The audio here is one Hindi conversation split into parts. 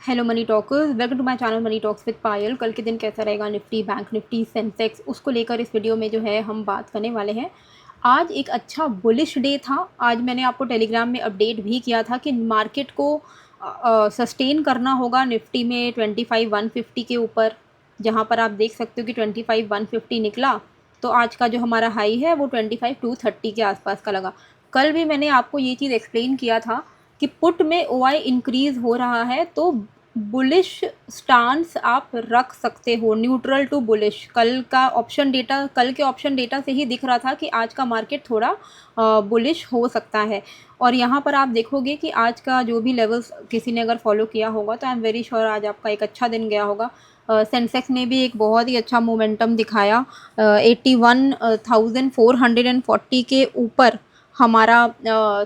Hello money talkers, welcome to my channel money talks with Payal. कल के दिन कैसा रहेगा निफ्टी, बैंक निफ्टी, सेंसेक्स, उसको लेकर इस वीडियो में जो है हम बात करने वाले हैं। आज एक अच्छा बुलिश डे था। आज मैंने आपको टेलीग्राम में अपडेट भी किया था कि मार्केट को सस्टेन करना होगा निफ्टी में 25,150 के ऊपर, जहां पर आप देख सकते हो कि 25,150 निकला तो आज का जो हमारा हाई है वो 25,230 के आसपास का लगा। कल भी मैंने आपको ये चीज़ एक्सप्लेन किया था कि पुट में ओआई इंक्रीज हो रहा है तो बुलिश स्टांस आप रख सकते हो, न्यूट्रल टू बुलिश। कल के ऑप्शन डेटा से ही दिख रहा था कि आज का मार्केट थोड़ा बुलिश हो सकता है। और यहाँ पर आप देखोगे कि आज का जो भी लेवल्स किसी ने अगर फॉलो किया होगा तो आई एम वेरी श्योर आज आपका एक अच्छा दिन गया होगा। सेंसेक्स ने भी एक बहुत ही अच्छा मोमेंटम दिखाया। 81,440 के ऊपर हमारा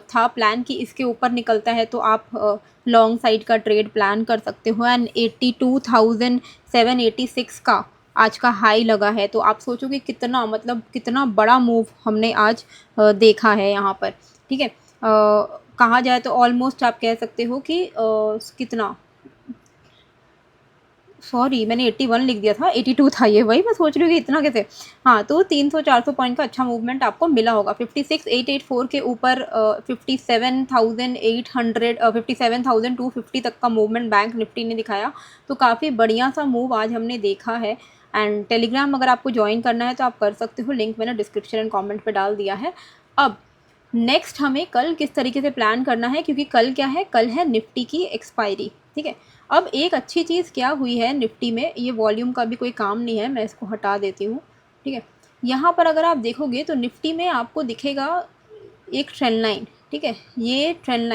था प्लान कि इसके ऊपर निकलता है तो आप लॉन्ग साइड का ट्रेड प्लान कर सकते हो। एंड 82,786 का आज का हाई लगा है, तो आप सोचोगे कितना बड़ा मूव हमने आज देखा है यहाँ पर। ठीक है, कहा जाए तो ऑलमोस्ट आप कह सकते हो कि कितना, सॉरी मैंने 81 लिख दिया था, 82 था ये, वही मैं सोच रही हूँ कि इतना कैसे। हाँ, तो 300-400 पॉइंट का अच्छा मूवमेंट आपको मिला होगा। 56,884 के ऊपर 57,250 तक का मूवमेंट बैंक निफ्टी ने दिखाया, तो काफ़ी बढ़िया सा मूव आज हमने देखा है। एंड टेलीग्राम अगर आपको ज्वाइन करना है तो आप कर सकते हो, लिंक मैंने डिस्क्रिप्शन एंड कॉमेंट पर डाल दिया है। अब नेक्स्ट हमें कल किस तरीके से प्लान करना है, क्योंकि कल क्या है, कल है निफ्टी की एक्सपायरी। ठीक है, अब एक अच्छी चीज़ क्या हुई है निफ्टी में, ये वॉल्यूम का भी कोई काम नहीं है, मैं इसको हटा देती हूँ। ठीक है, यहाँ पर अगर आप देखोगे तो निफ्टी में आपको दिखेगा एक ट्रेंड लाइन। ठीक है, ये ट्रेंड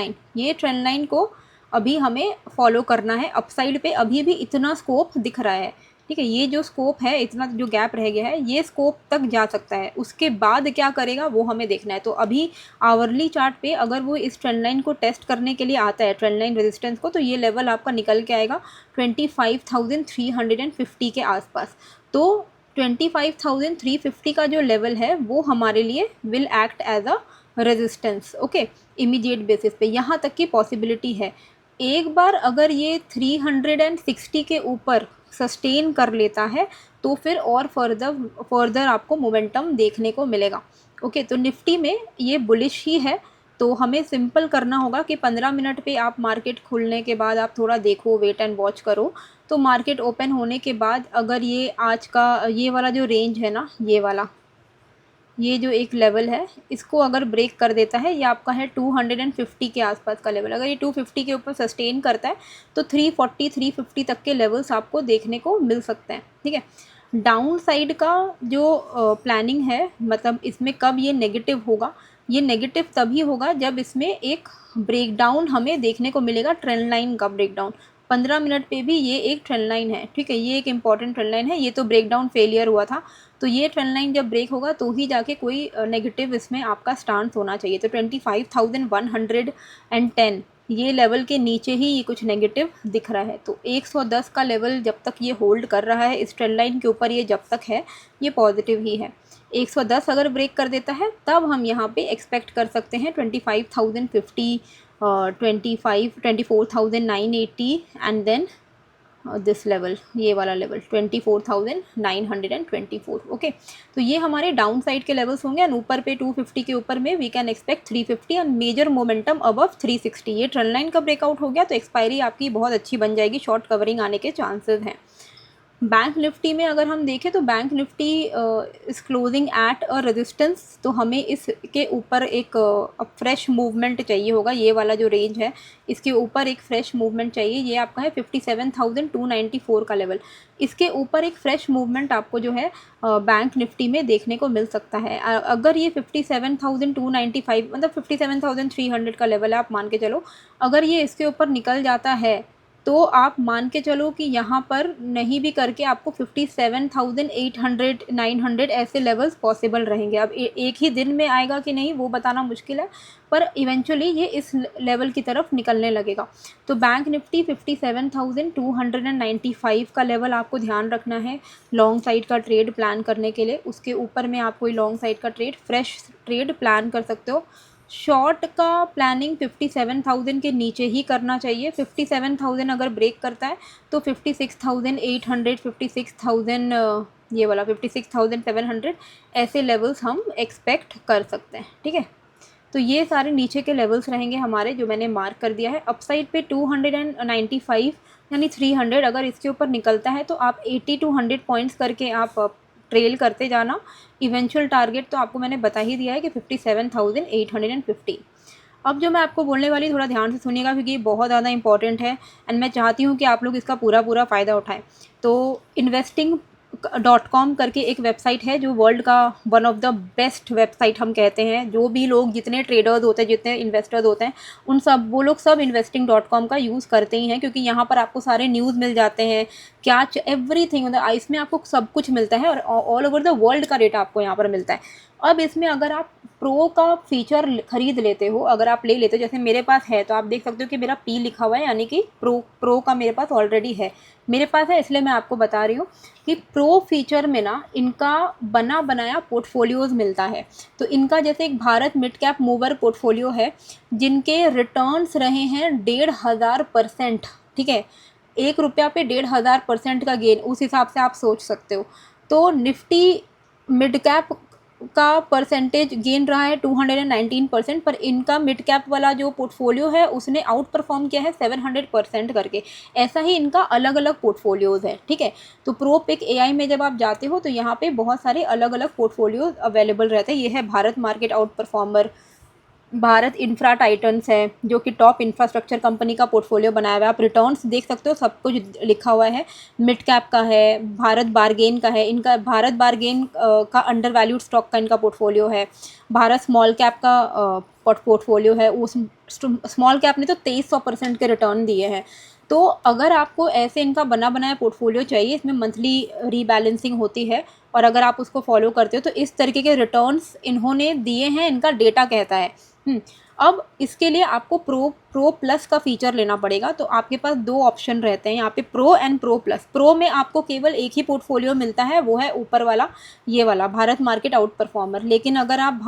लाइन को अभी हमें फॉलो करना है। अपसाइड पे अभी भी इतना स्कोप दिख रहा है। ठीक है, ये जो स्कोप है, इतना जो गैप रह गया है, ये स्कोप तक जा सकता है। उसके बाद क्या करेगा वो हमें देखना है। तो अभी आवरली चार्ट पे अगर वो इस ट्रेंड लाइन को टेस्ट करने के लिए आता है, ट्रेंड लाइन रेजिस्टेंस को, तो ये लेवल आपका निकल के आएगा 25,350 के आसपास। तो 25,350 का जो लेवल है वो हमारे लिए will act as a resistance. Okay, immediate basis पे यहाँ तक की पॉसिबिलिटी है। एक बार अगर ये 360 के ऊपर सस्टेन कर लेता है तो फिर और फर्दर आपको मोमेंटम देखने को मिलेगा। ओके, तो निफ्टी में ये बुलिश ही है, तो हमें सिंपल करना होगा कि 15 मिनट पे आप मार्केट खुलने के बाद आप थोड़ा देखो, वेट एंड वॉच करो। तो मार्केट ओपन होने के बाद अगर ये आज का ये वाला जो रेंज है ना, ये जो एक लेवल है, इसको अगर ब्रेक कर देता है, ये आपका है 250 के आसपास का लेवल। अगर ये 250 के ऊपर सस्टेन करता है तो 340-350 तक के लेवल्स आपको देखने को मिल सकते हैं। ठीक है, डाउन साइड का जो प्लानिंग है, मतलब इसमें कब ये नेगेटिव होगा, ये नेगेटिव तभी होगा जब इसमें एक ब्रेकडाउन हमें देखने को मिलेगा, ट्रेंड लाइन का ब्रेकडाउन। 15 मिनट पे भी ये एक ट्रेंड लाइन है। ठीक है, ये एक इंपॉर्टेंट ट्रेंड लाइन है। ये तो ब्रेकडाउन फेलियर हुआ था, तो ये ट्रेंड लाइन जब ब्रेक होगा तो ही जाके कोई नेगेटिव इसमें आपका स्टांस होना चाहिए। तो 25,110 ये लेवल के नीचे ही ये कुछ नेगेटिव दिख रहा है। तो 110 का लेवल जब तक ये होल्ड कर रहा है इस ट्रेंड लाइन के ऊपर, ये जब तक है ये पॉजिटिव ही है। 110 अगर ब्रेक कर देता है तब हम यहाँ पे एक्सपेक्ट कर सकते हैं 25,050, 24,980 एंड देन दिस लेवल, ये वाला लेवल 24,924। ओके, तो ये हमारे डाउन साइड के लेवल्स होंगे। एंड ऊपर पे 250 के ऊपर में we can expect 350 and major momentum above 360। ये ट्रेंड लाइन का ब्रेकआउट हो गया तो एक्सपायरी आपकी बहुत अच्छी बन जाएगी, शॉर्ट कवरिंग आने के चांसेस हैं। बैंक निफ्टी में अगर हम देखें तो बैंक निफ्टी इस क्लोजिंग एट अ रेजिस्टेंस, तो हमें इसके ऊपर एक फ्रेश मूवमेंट चाहिए होगा। ये वाला जो रेंज है इसके ऊपर एक फ्रेश मूवमेंट चाहिए। ये आपका है 57,294 का लेवल। इसके ऊपर एक फ्रेश मूवमेंट आपको जो है बैंक निफ्टी में देखने को मिल सकता है। अगर ये 57,295 मतलब 57,300 का लेवल है, आप मान के चलो, अगर ये इसके ऊपर निकल जाता है तो आप मान के चलो कि यहाँ पर नहीं भी करके आपको 57,800 900 ऐसे लेवल्स पॉसिबल रहेंगे। अब एक ही दिन में आएगा कि नहीं वो बताना मुश्किल है, पर इवेंचुअली ये इस लेवल की तरफ निकलने लगेगा। तो बैंक निफ्टी 57,295 का लेवल आपको ध्यान रखना है लॉन्ग साइड का ट्रेड प्लान करने के लिए। उसके ऊपर में आप कोई लॉन्ग साइड का ट्रेड फ्रेश ट्रेड प्लान कर सकते हो। शॉर्ट का प्लानिंग 57,000 के नीचे ही करना चाहिए। 57,000 अगर ब्रेक करता है तो 56,800, 56,000 ये वाला 56,700 ऐसे लेवल्स हम एक्सपेक्ट कर सकते हैं, ठीक है। तो ये सारे नीचे के लेवल्स रहेंगे हमारे, जो मैंने मार्क कर दिया है। अपसाइड पे 295 यानी 300 अगर इसके ऊपर निकलता है तो आप 80 to 100 पॉइंट्स करके आप ट्रेल करते जाना। इवेंचुअल टारगेट तो आपको मैंने बता ही दिया है कि 57,850। अब जो मैं आपको बोलने वाली, थोड़ा ध्यान से सुनिएगा क्योंकि ये बहुत ज़्यादा इंपॉर्टेंट है एंड मैं चाहती हूँ कि आप लोग इसका पूरा फ़ायदा उठाएं। तो investing.com करके एक वेबसाइट है जो वर्ल्ड का one of the best website हम कहते हैं। जो भी लोग, जितने ट्रेडर्स होते हैं, जितने इन्वेस्टर्स होते हैं, उन सब, वो लोग सब investing.com का यूज़ करते ही हैं, क्योंकि यहाँ पर आपको सारे न्यूज़ मिल जाते हैं, क्या एवरीथिंग, मतलब इसमें आपको सब कुछ मिलता है और ऑल ओवर द वर्ल्ड का डेटा आपको यहाँ पर मिलता है। अब इसमें अगर आप प्रो का फीचर खरीद लेते हो, अगर आप ले लेते हो, जैसे मेरे पास है, तो आप देख सकते हो कि मेरा पी लिखा हुआ है, यानी कि प्रो का मेरे पास ऑलरेडी है, मेरे पास है, इसलिए मैं आपको बता रही हूँ कि प्रो फीचर में ना इनका बना बनाया पोर्टफोलियोज़ मिलता है। तो इनका जैसे एक Bharat mid cap mover portfolio है, जिनके रिटर्न्स रहे हैं 1,500%, ठीक है। 1 रुपया पे 1,500% का गेन, उस हिसाब से आप सोच सकते हो। तो निफ्टी मिड कैप का परसेंटेज गेन रहा है 219%, पर इनका मिड कैप वाला जो पोर्टफोलियो है उसने आउट परफॉर्म किया है 700% करके। ऐसा ही इनका अलग अलग पोर्टफोलियोज़ है, ठीक है। तो प्रो पिक एआई में जब आप जाते हो तो यहाँ पे बहुत सारे अलग अलग पोर्टफोलियोज अवेलेबल रहते हैं। ये है Bharat market out performer, Bharat infra titans है जो कि टॉप इंफ्रास्ट्रक्चर कंपनी का पोर्टफोलियो बनाया हुआ है। आप रिटर्न्स देख सकते हो, सब कुछ लिखा हुआ है। मिड कैप का है, भारत बारगेन का है, इनका भारत बारगेन का अंडर वैल्यूड स्टॉक का इनका पोर्टफोलियो है। भारत स्मॉल कैप का पोर्टफोलियो है, उस स्मॉल कैप ने तो 2300% के रिटर्न दिए हैं। तो अगर आपको ऐसे इनका बना बनाया पोर्टफोलियो चाहिए, इसमें मंथली रीबैलेंसिंग होती है और अगर आप उसको फॉलो करते हो तो इस तरीके के रिटर्न्स इन्होंने दिए हैं, इनका डेटा कहता है। अब इसके लिए आपको प्रो प्लस का फीचर लेना पड़ेगा। तो आपके पास 2 ऑप्शन रहते हैं यहाँ पे, pro and pro plus. Pro में आपको केवल एक ही पोर्टफोलियो मिलता है, वो है ऊपर वाला, ये वाला भारत मार्केट आउट परफॉर्मर। लेकिन अगर आप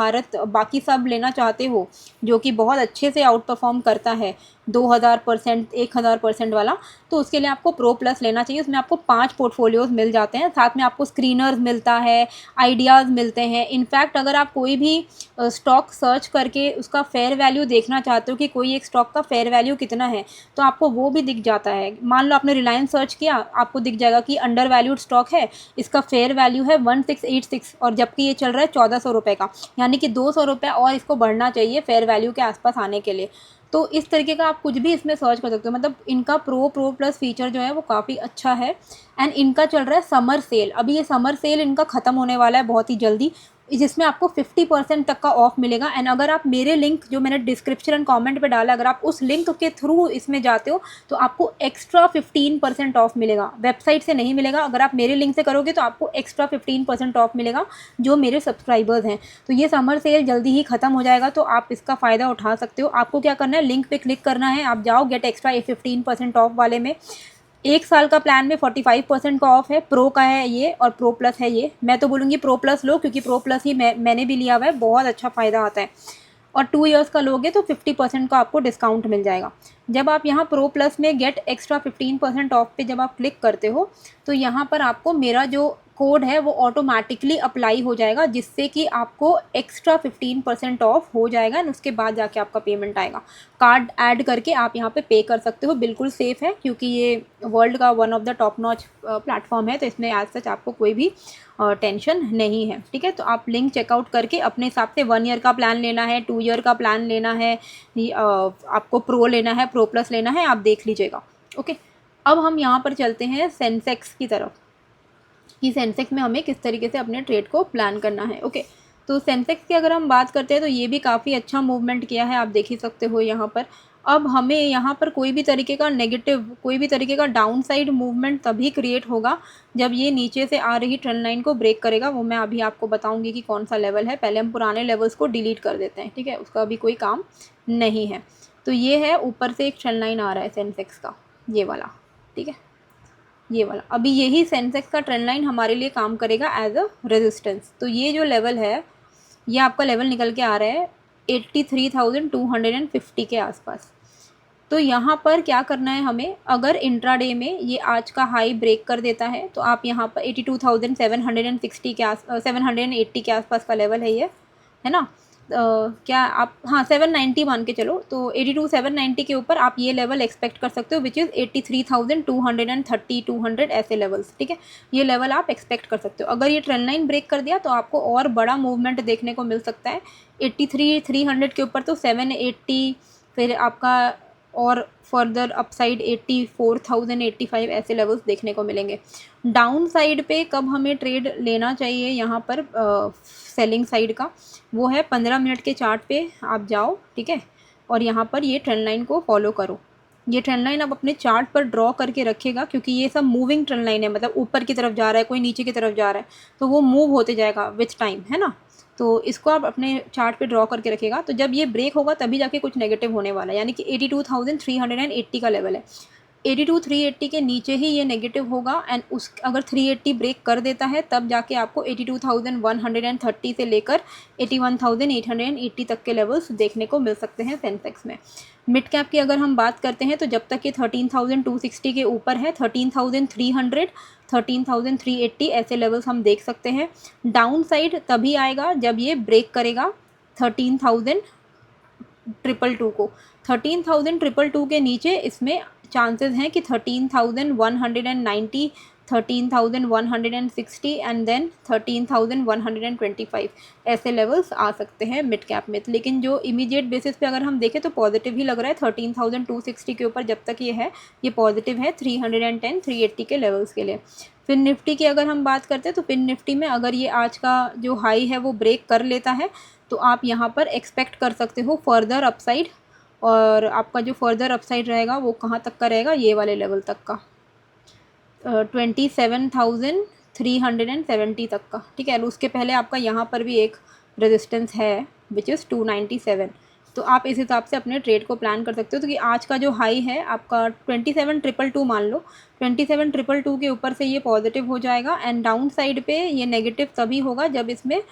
बाकी सब लेना चाहते हो जो कि बहुत अच्छे से आउट परफॉर्म करता है, 2000%, 1000% वाला, तो उसके लिए आपको प्रो प्लस लेना चाहिए। उसमें आपको 5 पोर्टफोलियोज मिल जाते हैं, साथ में आपको स्क्रीनर्स मिलता है, आइडियाज़ मिलते हैं। इनफैक्ट अगर आप कोई भी स्टॉक सर्च करके उसका फेयर वैल्यू देखना चाहते हो कि कोई एक स्टॉक का फेयर वैल्यू कितना है, तो आपको वो भी दिख जाता है। मान लो आपने रिलायंस सर्च किया, आपको दिख जाएगा कि अंडर वैल्यूड स्टॉक है, इसका फेयर वैल्यू है 1686 और जबकि ये चल रहा है 1400 रुपये का, यानी कि 200 रुपये और इसको बढ़ना चाहिए फेयर वैल्यू के आसपास आने के लिए। तो इस तरीके का आप कुछ भी इसमें सर्च कर सकते हो। मतलब इनका प्रो प्लस फीचर जो है वो काफ़ी अच्छा है। एंड इनका चल रहा है समर सेल, अभी ये समर सेल इनका ख़त्म होने वाला है बहुत ही जल्दी, जिसमें आपको 50% तक का ऑफ मिलेगा। एंड अगर आप मेरे लिंक जो मैंने डिस्क्रिप्शन एंड कमेंट पे डाला, अगर आप उस लिंक के थ्रू इसमें जाते हो तो आपको एक्स्ट्रा 15% ऑफ मिलेगा, वेबसाइट से नहीं मिलेगा। अगर आप मेरे लिंक से करोगे तो आपको एक्स्ट्रा 15% ऑफ मिलेगा जो मेरे सब्सक्राइबर्स हैं। तो ये समर सेल जल्दी ही ख़त्म हो जाएगा, तो आप इसका फ़ायदा उठा सकते हो। आपको क्या करना है, लिंक पे क्लिक करना है, आप जाओ गेट एक्स्ट्रा 15% ऑफ वाले में। 1 साल का प्लान में 45% का ऑफ है, प्रो का है ये और प्रो प्लस है ये। मैं तो बोलूँगी प्रो प्लस लो, क्योंकि प्रो प्लस ही मैंने भी लिया हुआ है, बहुत अच्छा फ़ायदा आता है। और 2 इयर्स का लोगे तो 50% का आपको डिस्काउंट मिल जाएगा। जब आप यहाँ प्रो प्लस में गेट एक्स्ट्रा 15% ऑफ पे जब आप क्लिक करते हो तो यहाँ पर आपको मेरा जो कोड है वो ऑटोमेटिकली अप्लाई हो जाएगा, जिससे कि आपको एक्स्ट्रा 15% ऑफ हो जाएगा एंड उसके बाद जाके आपका पेमेंट आएगा। कार्ड ऐड करके आप यहाँ पे पे कर सकते हो, बिल्कुल सेफ़ है, क्योंकि ये वर्ल्ड का one of the top notch platform है, तो इसमें एज सच आपको कोई भी टेंशन नहीं है, ठीक है। तो आप लिंक चेकआउट करके अपने हिसाब से 1 ईयर का प्लान लेना है, 2 ईयर का प्लान लेना है, आपको प्रो लेना है, प्रो प्लस लेना है, आप देख लीजिएगा, ओके। अब हम यहाँ पर चलते हैं सेंसेक्स की तरफ कि सेंसेक्स में हमें किस तरीके से अपने ट्रेड को प्लान करना है, ओके। तो सेंसेक्स की अगर हम बात करते हैं तो ये भी काफ़ी अच्छा मूवमेंट किया है, आप देख ही सकते हो यहाँ पर। अब हमें यहाँ पर कोई भी तरीके का नेगेटिव, कोई भी तरीके का डाउन साइड मूवमेंट तभी क्रिएट होगा जब ये नीचे से आ रही ट्रेंड लाइन को ब्रेक करेगा। वो मैं अभी आपको बताऊँगी कि कौन सा लेवल है। पहले हम पुराने लेवल्स को डिलीट कर देते हैं, ठीक है, उसका अभी कोई काम नहीं है। तो ये है, ऊपर से एक ट्रेंड लाइन आ रहा है सेंसेक्स का, ये वाला, ठीक है, ये वाला। अभी यही सेंसेक्स का ट्रेंड लाइन हमारे लिए काम करेगा एज अ रेजिस्टेंस। तो ये जो लेवल है, ये आपका लेवल निकल के आ रहा है 83,250 के आसपास। तो यहाँ पर क्या करना है हमें, अगर इंट्राडे में ये आज का हाई ब्रेक कर देता है तो आप यहाँ पर 82,760 के 780 के आसपास का लेवल है ये, है ना। क्या आप, हाँ 790 मान के चलो, तो 82,790 के ऊपर आप ये लेवल एक्सपेक्ट कर सकते हो, विच इज़ 83,230 200 ऐसे लेवल्स, ठीक है। ये लेवल आप एक्सपेक्ट कर सकते हो। अगर ये ट्रेंड लाइन ब्रेक कर दिया तो आपको और बड़ा मूवमेंट देखने को मिल सकता है। 83,300 के ऊपर तो 780, फिर आपका और फर्दर अपसाइड 84,085 ऐसे लेवल्स देखने को मिलेंगे। डाउन साइड पे कब हमें ट्रेड लेना चाहिए यहाँ पर सेलिंग साइड का, वो है 15 मिनट के चार्ट पे आप जाओ, ठीक है, और यहाँ पर ये ट्रेंड लाइन को फॉलो करो। ये ट्रेंड लाइन आप अपने चार्ट पर ड्रॉ करके रखिएगा, क्योंकि ये सब मूविंग ट्रेंड लाइन है, मतलब ऊपर की तरफ जा रहा है, कोई नीचे की तरफ जा रहा है, तो वो मूव होते जाएगा विथ टाइम, है ना। तो इसको आप अपने चार्ट पे ड्रॉ करके रखिएगा। तो जब ये ब्रेक होगा तभी जाके कुछ नेगेटिव होने वाला है, यानी कि 82,380 का लेवल है। 82,380 के नीचे ही ये नेगेटिव होगा, एंड उस अगर 380 ब्रेक कर देता है तब जाके आपको 82,130 से लेकर 81,880 तक के लेवल्स देखने को मिल सकते हैं सेंसेक्स में। मिड कैप की अगर हम बात करते हैं तो जब तक ये 13,260 के ऊपर है, 13,300, 13,380 ऐसे लेवल्स हम देख सकते हैं। डाउन साइड तभी आएगा जब ये ब्रेक करेगा 13,222 को। 13,222 के नीचे इसमें चांसेस हैं कि 13,190, 13,160 एंड देन 13,125 ऐसे लेवल्स आ सकते हैं मिड कैप में। लेकिन जो इमीडिएट बेसिस पे अगर हम देखें तो पॉजिटिव ही लग रहा है। 13,260 के ऊपर जब तक ये है, ये पॉजिटिव है 310, 380 के लेवल्स के लिए। फिर निफ्टी की अगर हम बात करते हैं तो फिर निफ्टी में अगर ये आज का जो हाई है वो ब्रेक कर लेता है तो आप यहाँ पर एक्सपेक्ट कर सकते हो फर्दर अपसाइड, और आपका जो फर्दर अपसाइड रहेगा वो कहाँ तक का रहेगा, ये वाले लेवल तक का, 27,370 तक का, ठीक है। उसके पहले आपका यहाँ पर भी एक रेजिस्टेंस है विच इज़ 297। तो आप इस हिसाब से अपने ट्रेड को प्लान कर सकते हो। तो कि आज का जो हाई है आपका 27,222 मान लो, 27,222 के ऊपर से ये पॉजिटिव हो जाएगा, एंड डाउन साइड पे ये नेगेटिव तभी होगा जब इसमें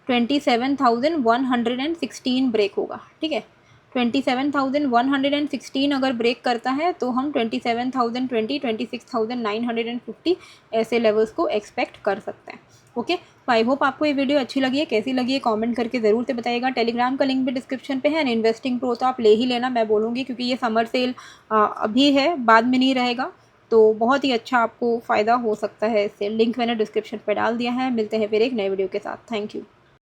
27,116 ब्रेक होगा, ठीक है। 27,116 अगर ब्रेक करता है तो हम 27,020, 26,950 ऐसे लेवल्स को एक्सपेक्ट कर सकते हैं। ओके, तो आई होप आपको ये वीडियो अच्छी लगी है। कैसी लगी है कमेंट करके ज़रूर से बताइएगा। टेलीग्राम का लिंक भी डिस्क्रिप्शन पे है, एंड इन्वेस्टिंग प्रो तो आप ले ही लेना, मैं बोलूँगी, क्योंकि ये समर सेल अभी है, बाद में नहीं रहेगा, तो बहुत ही अच्छा आपको फ़ायदा हो सकता है इससे। लिंक मैंने डिस्क्रिप्शन पर डाल दिया है। मिलते हैं फिर एक नए वीडियो के साथ। Thank you.